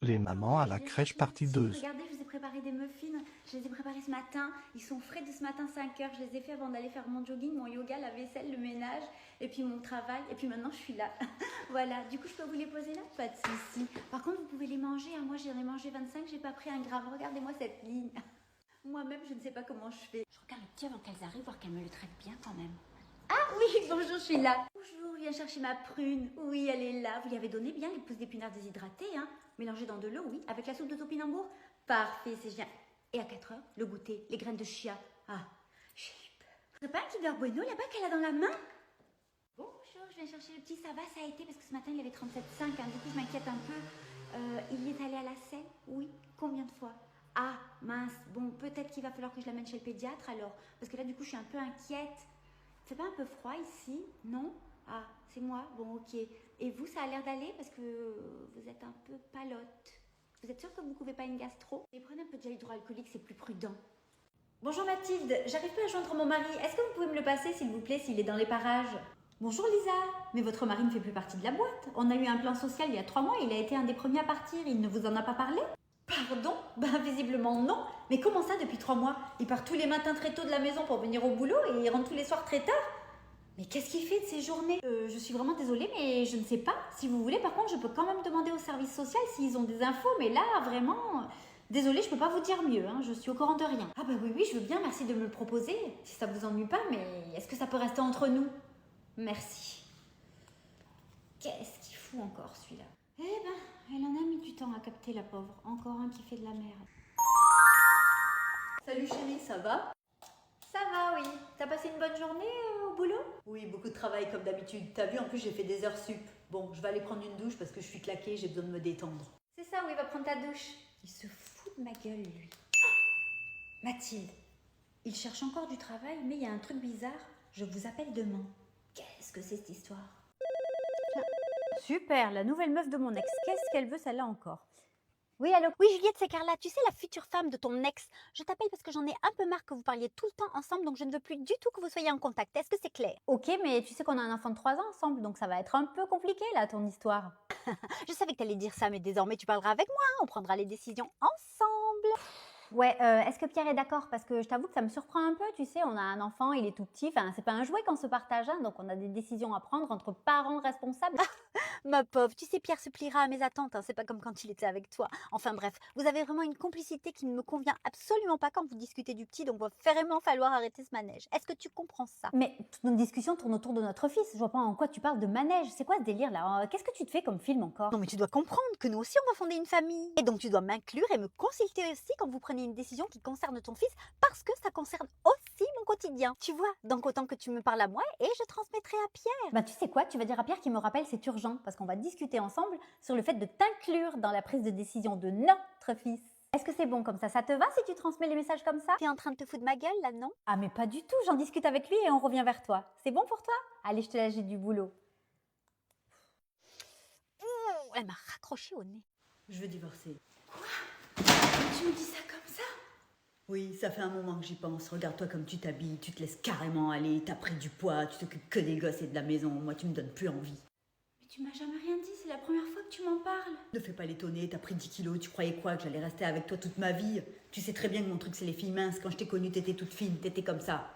Les mamans à la crèche partie 2. Regardez, je vous ai préparé des muffins. Je les ai préparés ce matin. Ils sont frais de ce matin 5 heures. Je les ai fait avant d'aller faire mon jogging, mon yoga, la vaisselle, le ménage et puis mon travail. Et puis maintenant, je suis là. Voilà. Du coup, je peux vous les poser là? Pas de souci. Par contre, vous pouvez les manger. Hein. Moi, j'en ai mangé 25. J'ai pas pris un gramme. Regardez-moi cette ligne. Moi-même, je ne sais pas comment je fais. Je regarde le petit avant qu'elles arrivent, voir qu'elles me le traitent bien quand même. Ah oui, bonjour, je suis là. Bonjour, viens chercher ma prune. Oui, elle est là. Vous lui avez donné bien les pousses d'épinards déshydratés, hein? Mélangées dans de l'eau, oui, avec la soupe de topinambour. Parfait, c'est génial. Et à 4 heures, le goûter, les graines de chia. Ah, j'ai eu peur. C'est pas un Kinder Bueno là-bas qu'elle a dans la main? Bonjour, je viens chercher le petit. Ça va, ça a été parce que ce matin il avait 37,5. Hein, du coup, je m'inquiète un peu. Il est allé à la selle? Oui. Combien de fois? Ah, mince. Bon, peut-être qu'il va falloir que je l'amène chez le pédiatre alors. Parce que là, du coup, je suis un peu inquiète. C'est pas un peu froid ici? Non? Ah, c'est moi? Bon, ok. Et vous, ça a l'air d'aller parce que vous êtes un peu palote. Vous êtes sûre que vous ne pouvez pas une gastro? Et prenez un peu de gel hydroalcoolique, c'est plus prudent. Bonjour Mathilde, j'arrive pas à joindre mon mari. Est-ce que vous pouvez me le passer s'il vous plaît, s'il est dans les parages? Bonjour Lisa, mais votre mari ne fait plus partie de la boîte. On a eu un plan social il y a 3 mois, il a été un des premiers à partir. Il ne vous en a pas parlé? Pardon? Ben visiblement non. Mais comment ça depuis 3 mois? Il part tous les matins très tôt de la maison pour venir au boulot et il rentre tous les soirs très tard. Mais qu'est-ce qu'il fait de ces journées? Je suis vraiment désolée, mais je ne sais pas. Si vous voulez, par contre, je peux quand même demander au service social s'ils ont des infos. Mais là, vraiment, désolée, je ne peux pas vous dire mieux. Hein. Je suis au courant de rien. Ah bah oui, oui, je veux bien, merci de me le proposer. Si ça vous ennuie pas, mais est-ce que ça peut rester entre nous? Merci. Qu'est-ce qu'il fout encore, celui-là? Eh ben, elle en a mis du temps à capter, la pauvre. Encore un qui fait de la merde. Salut chérie, ça va? Ça va, oui. T'as passé une bonne journée au boulot? Oui, beaucoup de travail comme d'habitude. T'as vu, en plus j'ai fait des heures sup. Bon, je vais aller prendre une douche parce que je suis claquée, j'ai besoin de me détendre. C'est ça, oui, va prendre ta douche. Il se fout de ma gueule, lui. Mathilde, il cherche encore du travail, mais il y a un truc bizarre. Je vous appelle demain. Qu'est-ce que c'est cette histoire? Super, la nouvelle meuf de mon ex. Qu'est-ce qu'elle veut celle-là encore? Oui, allô? Oui, Juliette, c'est Carla. Tu sais, la future femme de ton ex. Je t'appelle parce que j'en ai un peu marre que vous parliez tout le temps ensemble, donc je ne veux plus du tout que vous soyez en contact. Est-ce que c'est clair? Ok, mais tu sais qu'on a un enfant de 3 ans ensemble, donc ça va être un peu compliqué là, ton histoire. Je savais que tu allais dire ça, mais désormais tu parleras avec moi. Hein. On prendra les décisions ensemble. Ouais, est-ce que Pierre est d'accord? Parce que je t'avoue que ça me surprend un peu, tu sais, on a un enfant, il est tout petit, enfin c'est pas un jouet qu'on se partage, hein, donc on a des décisions à prendre entre parents responsables. Ma pauvre, tu sais, Pierre se pliera à mes attentes. Hein. C'est pas comme quand il était avec toi. Enfin bref, vous avez vraiment une complicité qui ne me convient absolument pas quand vous discutez du petit, donc il va vraiment falloir arrêter ce manège. Est-ce que tu comprends ça? Mais toute notre discussion tourne autour de notre fils, je vois pas en quoi tu parles de manège, c'est quoi ce délire là? Qu'est-ce que tu te fais comme film encore? Non mais tu dois comprendre que nous aussi on va fonder une famille. Et donc tu dois m'inclure et me consulter aussi quand vous prenez une décision qui concerne ton fils parce que ça concerne aussi mon quotidien. Tu vois, donc autant que tu me parles à moi et je transmettrai à Pierre. Bah tu sais quoi, tu vas dire à Pierre qu'il me rappelle, c'est urgent, parce qu'on va discuter ensemble sur le fait de t'inclure dans la prise de décision de notre fils. Est-ce que c'est bon comme ça te va si tu transmets les messages comme ça? T'es en train de te foutre de ma gueule là, non? Ah mais pas du tout, j'en discute avec lui et on revient vers toi. C'est bon pour toi? Allez, je te laisse, j'ai du boulot. Ouh, elle m'a raccroché au nez. Je veux divorcer. Tu me dis ça comme ça? Oui, ça fait un moment que j'y pense. Regarde-toi comme tu t'habilles, tu te laisses carrément aller, t'as pris du poids, tu t'occupes que des gosses et de la maison. Moi, tu me donnes plus envie. Mais tu m'as jamais rien dit, c'est la première fois que tu m'en parles. Ne fais pas l'étonner, t'as pris 10 kilos, tu croyais quoi, que j'allais rester avec toi toute ma vie? Tu sais très bien que mon truc c'est les filles minces. Quand je t'ai connue, t'étais toute fine, t'étais comme ça.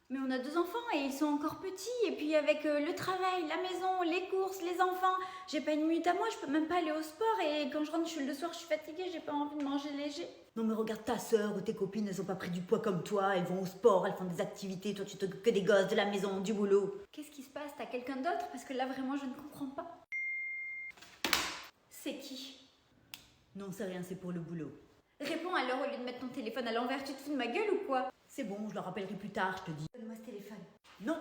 Mais on a 2 enfants et ils sont encore petits. Et puis avec le travail, la maison, les courses, les enfants, j'ai pas une minute à moi, je peux même pas aller au sport. Et quand je rentre le soir, je suis fatiguée, j'ai pas envie de manger léger. Non mais regarde ta sœur ou tes copines, elles ont pas pris du poids comme toi, elles vont au sport, elles font des activités, toi tu t'occupes que des gosses, de la maison, du boulot. Qu'est-ce qui se passe? T'as quelqu'un d'autre? Parce que là vraiment je ne comprends pas. C'est qui? Non, c'est rien, c'est pour le boulot. Réponds alors au lieu de mettre ton téléphone à l'envers, tu te fous de ma gueule ou quoi? C'est bon, je le rappellerai plus tard, je te dis. Donne-moi ce téléphone. Non.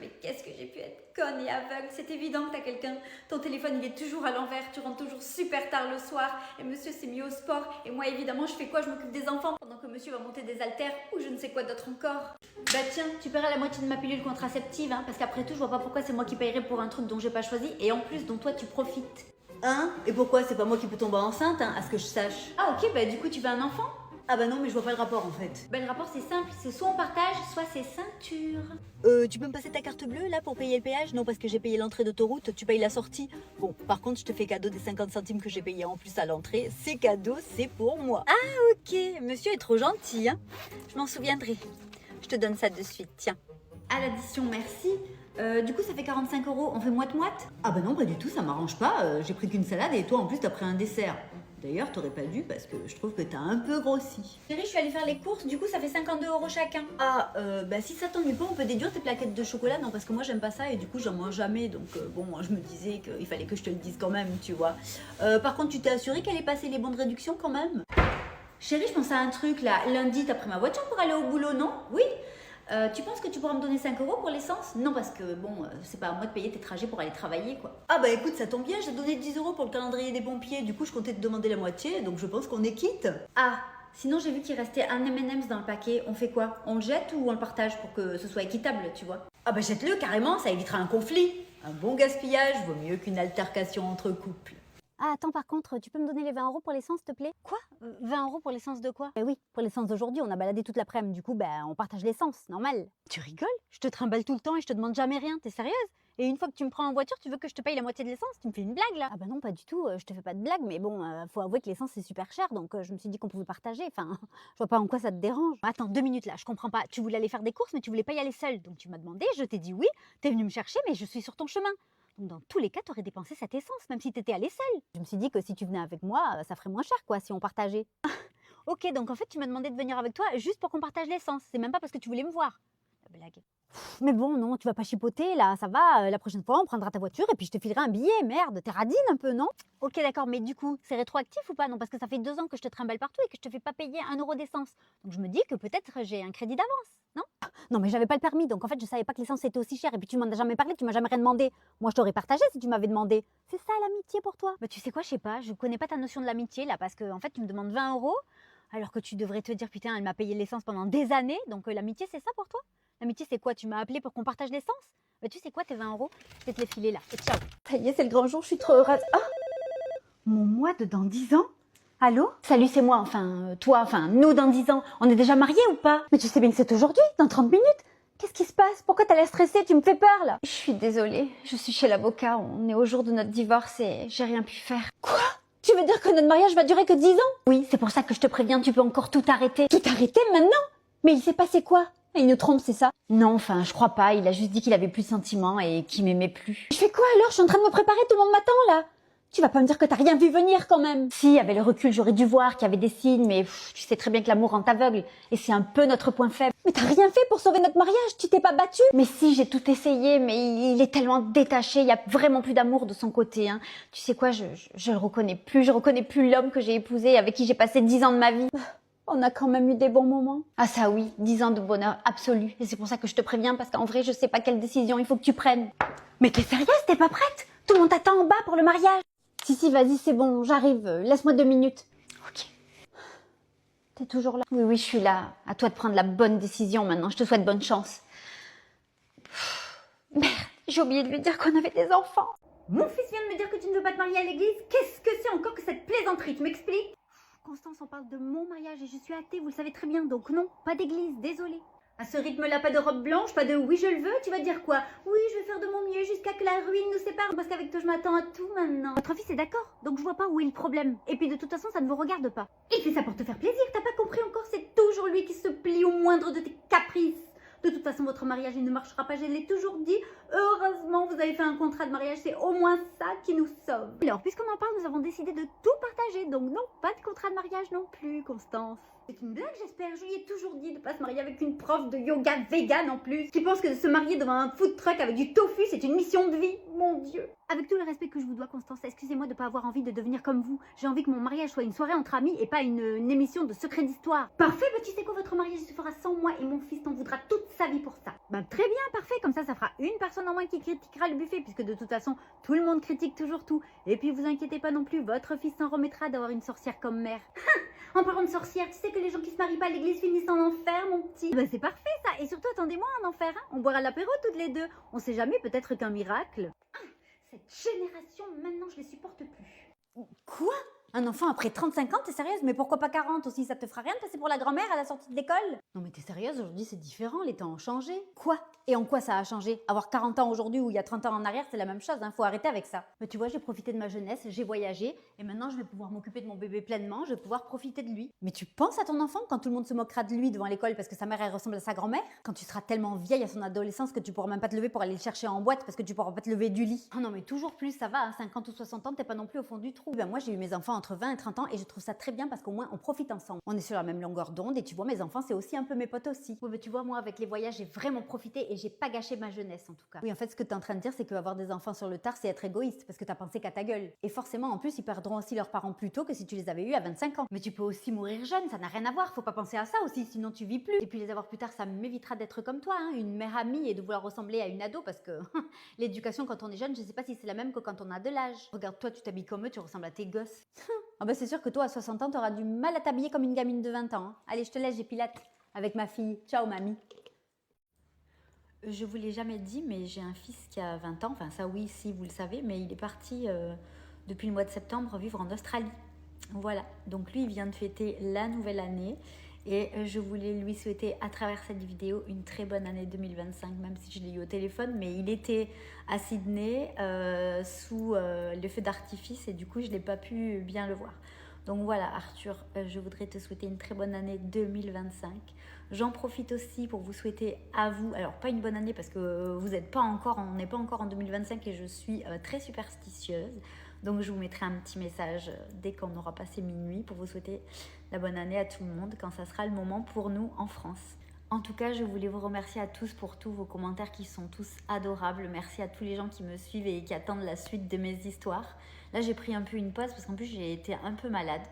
Mais qu'est-ce que j'ai pu être conne et aveugle? C'est évident que t'as quelqu'un. Ton téléphone il est toujours à l'envers, tu rentres toujours super tard le soir et monsieur s'est mis au sport. Et moi évidemment je fais quoi? Je m'occupe des enfants pendant que monsieur va monter des haltères ou je ne sais quoi d'autre encore. Bah tiens, tu paieras la moitié de ma pilule contraceptive hein, parce qu'après tout je vois pas pourquoi c'est moi qui paierai pour un truc dont j'ai pas choisi et en plus dont toi tu profites. Hein? Et pourquoi c'est pas moi qui peux tomber enceinte, hein, à ce que je sache? Ah ok, bah du coup tu veux un enfant? Ah bah non, mais je vois pas le rapport en fait. Ben, le rapport c'est simple, c'est soit on partage, soit c'est ceinture. Tu peux me passer ta carte bleue là pour payer le péage? Non, parce que j'ai payé l'entrée d'autoroute, tu payes la sortie. Bon, par contre, je te fais cadeau des 50 centimes que j'ai payé en plus à l'entrée. C'est cadeau, c'est pour moi. Ah ok, monsieur est trop gentil, hein. Je m'en souviendrai. Je te donne ça de suite, tiens. À l'addition, merci. Du coup, ça fait 45 €. On fait moite-moite? Ah bah non, pas du tout, ça m'arrange pas. J'ai pris qu'une salade et toi en plus t'as pris un dessert. D'ailleurs, t'aurais pas dû parce que je trouve que t'as un peu grossi. Chérie, je suis allée faire les courses, du coup, ça fait 52 € chacun. Ah, bah si ça t'ennuie pas, on peut déduire tes plaquettes de chocolat, non? Parce que moi j'aime pas ça et du coup j'en mange jamais. Donc bon, moi je me disais qu'il fallait que je te le dise quand même, tu vois. Par contre, tu t'es assuré qu'elle ait passé les bons de réduction quand même? Chérie, je pense à un truc là. Lundi, t'as pris ma voiture pour aller au boulot, non? Oui. Tu penses que tu pourras me donner 5 € pour l'essence? Non, parce que bon, c'est pas à moi de payer tes trajets pour aller travailler, quoi. Ah bah écoute, ça tombe bien, j'ai donné 10 € pour le calendrier des pompiers. Du coup, je comptais te demander la moitié, donc je pense qu'on est quitte. Ah, sinon j'ai vu qu'il restait un M&M's dans le paquet. On fait quoi? On le jette ou on le partage pour que ce soit équitable, tu vois? Ah bah jette-le carrément, ça évitera un conflit. Un bon gaspillage vaut mieux qu'une altercation entre couples. Ah, attends, par contre, tu peux me donner les 20 € pour l'essence, s'il te plaît? Quoi? 20 € pour l'essence de quoi? Eh oui, pour l'essence d'aujourd'hui, on a baladé toute l'après-midi, du coup, ben, on partage l'essence, normal. Tu rigoles? Je te trimballe tout le temps et je te demande jamais rien, t'es sérieuse? Et une fois que tu me prends en voiture, tu veux que je te paye la moitié de l'essence? Tu me fais une blague là? Ah bah non, pas du tout, je te fais pas de blague, mais bon, faut avouer que l'essence c'est super cher, donc je me suis dit qu'on pouvait partager, enfin, je vois pas en quoi ça te dérange. Attends, 2 minutes là, je comprends pas, tu voulais aller faire des courses, mais tu voulais pas y aller seule, donc tu m'as demandé, je t'ai dit oui, t'es venu me chercher, mais je suis sur ton chemin. Donc dans tous les cas, t'aurais dépensé cette essence, même si t'étais allée seule. Je me suis dit que si tu venais avec moi, ça ferait moins cher quoi, si on partageait. Ok, donc en fait, tu m'as demandé de venir avec toi juste pour qu'on partage l'essence, c'est même pas parce que tu voulais me voir. La blague. Mais bon, non, tu vas pas chipoter là, ça va, la prochaine fois on prendra ta voiture et puis je te filerai un billet, merde, t'es radine un peu, non? Ok d'accord, mais du coup, c'est rétroactif ou pas? Non, parce que ça fait 2 ans que je te trimballe partout et que je te fais pas payer 1 € d'essence. Donc je me dis que peut-être j'ai un crédit d'avance, non? Non mais j'avais pas le permis, donc en fait je savais pas que l'essence était aussi chère et puis tu m'en as jamais parlé, tu m'as jamais rien demandé. Moi je t'aurais partagé si tu m'avais demandé. C'est ça l'amitié pour toi? Bah tu sais quoi, je sais pas, je connais pas ta notion de l'amitié là, parce que en fait tu me demandes 20 € alors que tu devrais te dire putain elle m'a payé l'essence pendant des années, donc l'amitié c'est ça pour toi? L'amitié, c'est quoi? Tu m'as appelé pour qu'on partage l'essence? Bah, tu sais quoi, tes 20 €, je vais te les filer là. Et ciao. Ça y est, c'est le grand jour, je suis trop heureuse. Ah, mon moi de dans 10 ans? Allô? Salut, c'est moi, enfin, toi, enfin, nous dans 10 ans. On est déjà mariés ou pas? Mais tu sais bien que c'est aujourd'hui, dans 30 minutes. Qu'est-ce qui se passe? Pourquoi t'as l'air stressée? Tu me fais peur là. Je suis désolée, je suis chez l'avocat, on est au jour de notre divorce et j'ai rien pu faire. Quoi? Tu veux dire que notre mariage va durer que 10 ans? Oui, c'est pour ça que je te préviens, tu peux encore tout arrêter. Tout arrêter maintenant? Mais il s'est passé quoi? Il nous trompe, c'est ça? Non, enfin, je crois pas. Il a juste dit qu'il avait plus de sentiments et qu'il m'aimait plus. Je fais quoi alors? Je suis en train de me préparer, tout le monde m'attend là. Tu vas pas me dire que t'as rien vu venir quand même? Si, avec le recul, j'aurais dû voir qu'il y avait des signes, mais tu sais très bien que l'amour rend aveugle. Et c'est un peu notre point faible. Mais t'as rien fait pour sauver notre mariage? Tu t'es pas battue? Mais si, j'ai tout essayé, mais il est tellement détaché. Il y a vraiment plus d'amour de son côté, hein. Tu sais quoi, je le reconnais plus. Je reconnais plus l'homme que j'ai épousé, avec qui j'ai passé 10 ans de ma vie. On a quand même eu des bons moments. Ah ça oui, 10 ans de bonheur absolu. Et c'est pour ça que je te préviens, parce qu'en vrai, je sais pas quelle décision il faut que tu prennes. Mais t'es sérieuse? T'es pas prête? Tout le monde t'attend en bas pour le mariage. Si, vas-y, c'est bon, j'arrive. Laisse-moi 2 minutes. Ok. T'es toujours là? Oui, je suis là. À toi de prendre la bonne décision maintenant. Je te souhaite bonne chance. Merde, j'ai oublié de lui dire qu'on avait des enfants. Mon fils vient de me dire que tu ne veux pas te marier à l'église. Qu'est-ce que c'est encore que cette plaisanterie? Tu m'expliques? Constance, on parle de mon mariage et je suis athée, vous le savez très bien, donc non, pas d'église, désolée. À ce rythme-là, pas de robe blanche, pas de oui je le veux, tu vas dire quoi? Oui, je vais faire de mon mieux jusqu'à que la ruine nous sépare, parce qu'avec toi je m'attends à tout maintenant. Votre fils est d'accord, donc je vois pas où est le problème. Et puis de toute façon, ça ne vous regarde pas. Il fait ça pour te faire plaisir, t'as pas compris encore, c'est toujours lui qui se plie au moindre de tes caprices. De toute façon, votre mariage, il ne marchera pas, je l'ai toujours dit. Heureusement, vous avez fait un contrat de mariage, c'est au moins ça qui nous sauve. Alors, puisqu'on en parle, nous avons décidé de tout partager. Donc non, pas de contrat de mariage non plus, Constance. C'est une blague, j'espère. Je lui ai toujours dit de pas se marier avec une prof de yoga vegan en plus, qui pense que de se marier devant un food truck avec du tofu, c'est une mission de vie. Mon Dieu. Avec tout le respect que je vous dois, Constance, excusez-moi de pas avoir envie de devenir comme vous. J'ai envie que mon mariage soit une soirée entre amis et pas une émission de secret d'histoire. Parfait, bah tu sais quoi, votre mariage se fera sans moi et mon fils t'en voudra toute sa vie pour ça. Bah très bien, parfait, comme ça fera une personne en moins qui critiquera le buffet, puisque de toute façon, tout le monde critique toujours tout. Et puis vous inquiétez pas non plus, votre fils s'en remettra d'avoir une sorcière comme mère. En parlant de sorcière, tu sais que les gens qui se marient pas à l'église finissent en enfer, mon petit. Bah c'est parfait ça, et surtout attendez-moi en enfer, hein. On boira l'apéro toutes les deux. On sait jamais, peut-être qu'un miracle. Cette génération, maintenant je les supporte plus. Quoi? Un enfant après 35 ans, t'es sérieuse? Mais pourquoi pas 40 aussi? Ça te fera rien de passer pour la grand-mère à la sortie de l'école? Non mais t'es sérieuse, aujourd'hui c'est différent, les temps ont changé. Quoi? Et en quoi ça a changé? Avoir 40 ans aujourd'hui ou il y a 30 ans en arrière, c'est la même chose, hein, faut arrêter avec ça. Mais tu vois, j'ai profité de ma jeunesse, j'ai voyagé, et maintenant je vais pouvoir m'occuper de mon bébé pleinement, je vais pouvoir profiter de lui. Mais tu penses à ton enfant quand tout le monde se moquera de lui devant l'école parce que sa mère elle ressemble à sa grand-mère? Quand tu seras tellement vieille à son adolescence que tu pourras même pas te lever pour aller le chercher en boîte parce que tu pourras pas te lever du lit. Oh non mais toujours plus, ça va, hein, 50 ou 60 ans, t'es pas non plus au fond du trou. Ben moi j'ai eu mes enfants entre 20 et 30 ans et je trouve ça très bien parce qu'au moins on profite ensemble. On est sur la même longueur d'onde et tu vois mes enfants c'est aussi un peu mes potes aussi. Oui mais tu vois moi avec les voyages j'ai vraiment profité et j'ai pas gâché ma jeunesse en tout cas. Oui en fait ce que t'es en train de dire c'est qu'avoir des enfants sur le tard c'est être égoïste parce que t'as pensé qu'à ta gueule. Et forcément en plus ils perdront aussi leurs parents plus tôt que si tu les avais eu à 25 ans. Mais tu peux aussi mourir jeune, ça n'a rien à voir, faut pas penser à ça aussi sinon tu vis plus. Et puis les avoir plus tard ça m'évitera d'être comme toi, hein, une mère amie et de vouloir ressembler à une ado parce que l'éducation quand on est jeune je sais pas si c'est la même que quand on a de l'âge. Regarde toi tu t'habilles comme eux, tu ressembles à tes gosses. Ah bah c'est sûr que toi à 60 ans t'auras du mal à t'habiller comme une gamine de 20 ans. Hein. Allez je te laisse, j'ai pilate avec ma fille. Ciao mamie. Je vous l'ai jamais dit, mais j'ai un fils qui a 20 ans. Enfin, ça oui, si vous le savez, mais il est parti depuis le mois de septembre vivre en Australie. Voilà. Donc lui, il vient de fêter la nouvelle année. Et je voulais lui souhaiter à travers cette vidéo une très bonne année 2025, même si je l'ai eu au téléphone. Mais il était à Sydney sous le feu d'artifice et du coup, je n'ai pas pu bien le voir. Donc voilà Arthur, je voudrais te souhaiter une très bonne année 2025. J'en profite aussi pour vous souhaiter à vous, alors pas une bonne année parce que vous n'êtes pas encore, on n'est pas encore en 2025 et je suis très superstitieuse. Donc je vous mettrai un petit message dès qu'on aura passé minuit pour vous souhaiter la bonne année à tout le monde quand ça sera le moment pour nous en France. En tout cas, je voulais vous remercier à tous pour tous vos commentaires qui sont tous adorables. Merci à tous les gens qui me suivent et qui attendent la suite de mes histoires. Là, j'ai pris un peu une pause parce qu'en plus, j'ai été un peu malade.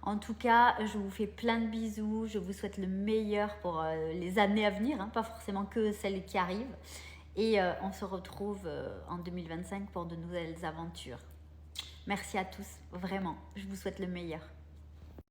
En tout cas, je vous fais plein de bisous. Je vous souhaite le meilleur pour les années à venir, hein, pas forcément que celles qui arrivent. Et on se retrouve en 2025 pour de nouvelles aventures. Merci à tous, vraiment. Je vous souhaite le meilleur.